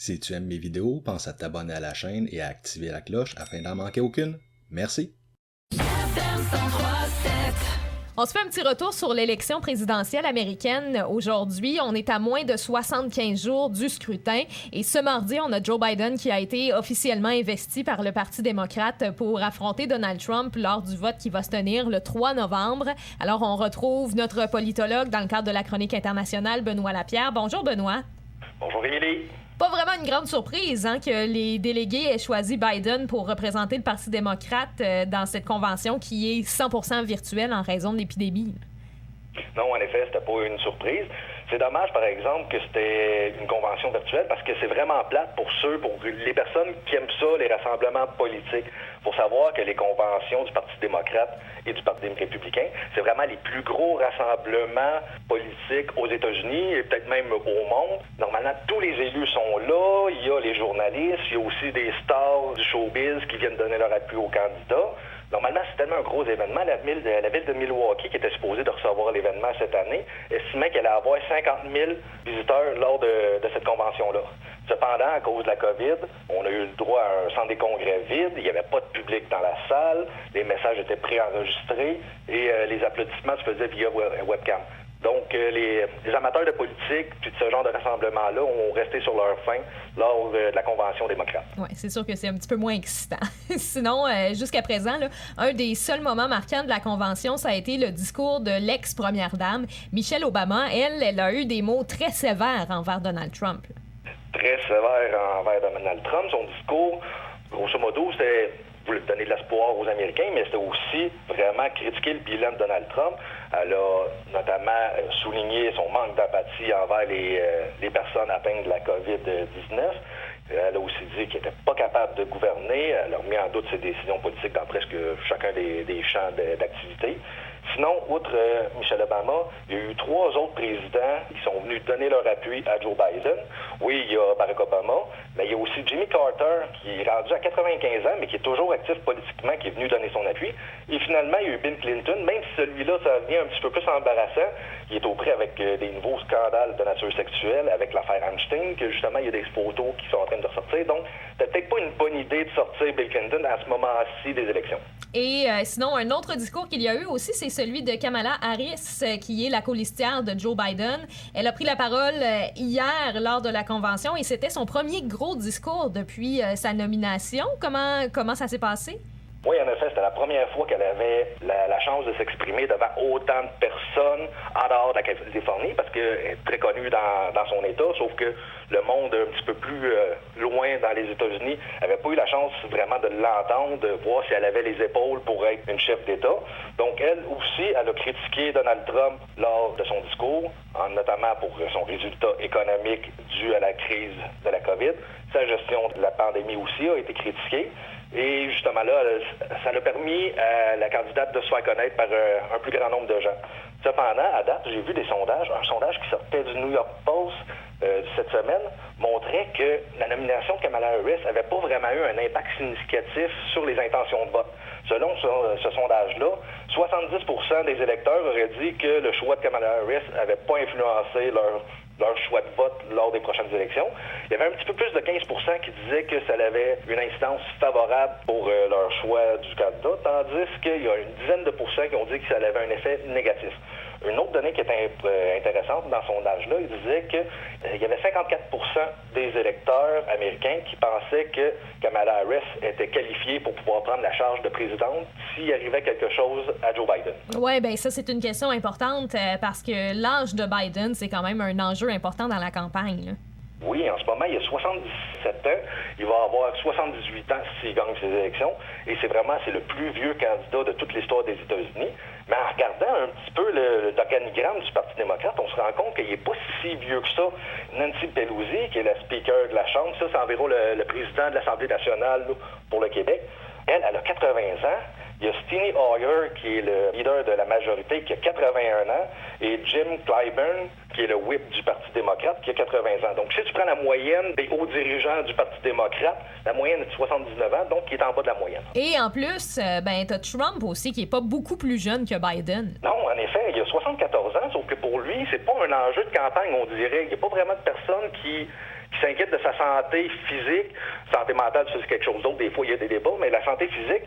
Si tu aimes mes vidéos, pense à t'abonner à la chaîne et à activer la cloche afin d'en manquer aucune. Merci. On se fait un petit retour sur l'élection présidentielle américaine. Aujourd'hui, on est à moins de 75 jours du scrutin. Et ce mardi, on a Joe Biden qui a été officiellement investi par le Parti démocrate pour affronter Donald Trump lors du vote qui va se tenir le 3 novembre. Alors, on retrouve notre politologue dans le cadre de la chronique internationale, Benoît Lapierre. Bonjour, Benoît. Bonjour, Émilie. Pas vraiment une grande surprise que les délégués aient choisi Biden pour représenter le Parti démocrate dans cette convention qui est 100% virtuelle en raison de l'épidémie. Non, en effet, c'était pas une surprise. C'est dommage, par exemple, que c'était une convention virtuelle parce que c'est vraiment plate pour les personnes qui aiment ça, les rassemblements politiques. Faut savoir que les conventions du Parti démocrate et du Parti républicain, c'est vraiment les plus gros rassemblements politiques aux États-Unis et peut-être même au monde. Normalement, tous les élus sont là. Il y a les journalistes, il y a aussi des stars du showbiz qui viennent donner leur appui aux candidats. Normalement, c'est tellement un gros événement. La ville de Milwaukee, qui était supposée de recevoir l'événement cette année, estimait qu'elle allait avoir 50 000 visiteurs lors de cette convention-là. Cependant, à cause de la COVID, on a eu le droit à un centre des congrès vide. Il n'y avait pas de public dans la salle. Les messages étaient préenregistrés et les applaudissements se faisaient via webcam. Donc, les amateurs de politique puis de ce genre de rassemblement-là ont resté sur leur faim lors de la Convention démocrate. Oui, c'est sûr que c'est un petit peu moins excitant. Sinon, jusqu'à présent, là, un des seuls moments marquants de la Convention, ça a été le discours de l'ex-première dame, Michelle Obama. Elle a eu des mots très sévères envers Donald Trump. Très sévère envers Donald Trump. Son discours, grosso modo, c'est voulait donner de l'espoir aux Américains, mais c'était aussi vraiment critiquer le bilan de Donald Trump. Elle a notamment souligné son manque d'apathie envers les personnes atteintes de la COVID-19. Elle a aussi dit qu'il n'était pas capable de gouverner. Elle a remis en doute ses décisions politiques dans presque chacun des champs d'activité. Sinon, outre Michelle Obama, il y a eu 3 autres présidents qui sont venus donner leur appui à Joe Biden. Oui, il y a Barack Obama, mais il y a aussi Jimmy Carter, qui est rendu à 95 ans, mais qui est toujours actif politiquement, qui est venu donner son appui. Et finalement, il y a eu Bill Clinton, même si celui-là, ça devient un petit peu plus embarrassant. Il est au prix avec des nouveaux scandales de nature sexuelle, avec l'affaire Epstein, que justement, il y a des photos qui sont en train de ressortir. Donc, c'est peut-être pas une bonne idée de sortir Bill Clinton à ce moment-ci des élections. Et sinon, un autre discours qu'il y a eu aussi, c'est celui de Kamala Harris, qui est la colistière de Joe Biden. Elle a pris la parole hier lors de la convention et c'était son premier gros discours depuis sa nomination. Comment ça s'est passé? Oui, en effet, c'était la première fois qu'elle avait la chance de s'exprimer devant autant de personnes en dehors de la Californie, parce qu'elle est très connue dans son État, sauf que le monde un petit peu plus loin dans les États-Unis n'avait pas eu la chance vraiment de l'entendre, de voir si elle avait les épaules pour être une chef d'État. Donc, elle aussi, elle a critiqué Donald Trump lors de son discours, notamment pour son résultat économique dû à la crise de la COVID. Sa gestion de la pandémie aussi a été critiquée. Et justement là, ça l'a permis à la candidate de se faire connaître par un plus grand nombre de gens. Cependant, à date, j'ai vu des sondages. Un sondage qui sortait du New York Post cette semaine montrait que la nomination de Kamala Harris n'avait pas vraiment eu un impact significatif sur les intentions de vote. Selon ce sondage-là, 70% des électeurs auraient dit que le choix de Kamala Harris n'avait pas influencé leur choix de vote lors des prochaines élections. Il y avait un petit peu plus de 15% qui disaient que ça avait une incidence favorable pour leur choix du candidat, tandis qu'il y a une dizaine de pourcents qui ont dit que ça avait un effet négatif. Une autre donnée qui était intéressante dans ce sondage-là, il disait qu'il y avait 54% des électeurs américains qui pensaient que Kamala Harris était qualifiée pour pouvoir prendre la charge de présidente s'il arrivait quelque chose à Joe Biden. Oui, bien ça, c'est une question importante parce que l'âge de Biden, c'est quand même un enjeu important dans la campagne, là. Oui, en ce moment, il a 77 ans. Il va avoir 78 ans s'il gagne ses élections. Et c'est le plus vieux candidat de toute l'histoire des États-Unis. Mais en regardant un petit peu l'organigramme du Parti démocrate, on se rend compte qu'il n'est pas si vieux que ça. Nancy Pelosi, qui est la speaker de la Chambre, ça, c'est environ le président de l'Assemblée nationale là, pour le Québec. Elle a 80 ans. Il y a Steny Hoyer, qui est le leader de la majorité, qui a 81 ans, et Jim Clyburn, qui est le whip du Parti démocrate, qui a 80 ans. Donc, si tu prends la moyenne des hauts dirigeants du Parti démocrate, la moyenne est de 79 ans, donc qui est en bas de la moyenne. Et en plus, t'as Trump aussi, qui est pas beaucoup plus jeune que Biden. Non, en effet, il a 74 ans, sauf que pour lui, c'est pas un enjeu de campagne, on dirait. Il n'y a pas vraiment de personnes qui s'inquiète de sa santé physique. Santé mentale, c'est quelque chose d'autre. Des fois, il y a des débats, mais la santé physique,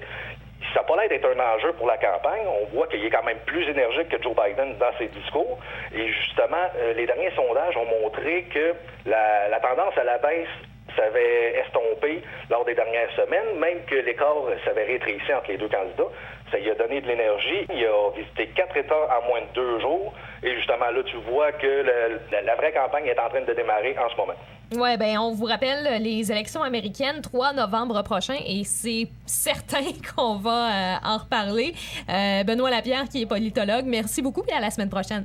ça n'a pas l'air d'être un enjeu pour la campagne. On voit qu'il est quand même plus énergique que Joe Biden dans ses discours. Et justement, les derniers sondages ont montré que la tendance à la baisse s'avait estompé lors des dernières semaines, même que l'écart s'avait rétréci entre les deux candidats. Ça lui a donné de l'énergie. Il a visité 4 États en moins de 2 jours. Et justement, là, tu vois que la vraie campagne est en train de démarrer en ce moment. Oui, bien, on vous rappelle les élections américaines 3 novembre prochain et c'est certain qu'on va en reparler. Benoît Lapierre, qui est politologue, merci beaucoup et à la semaine prochaine.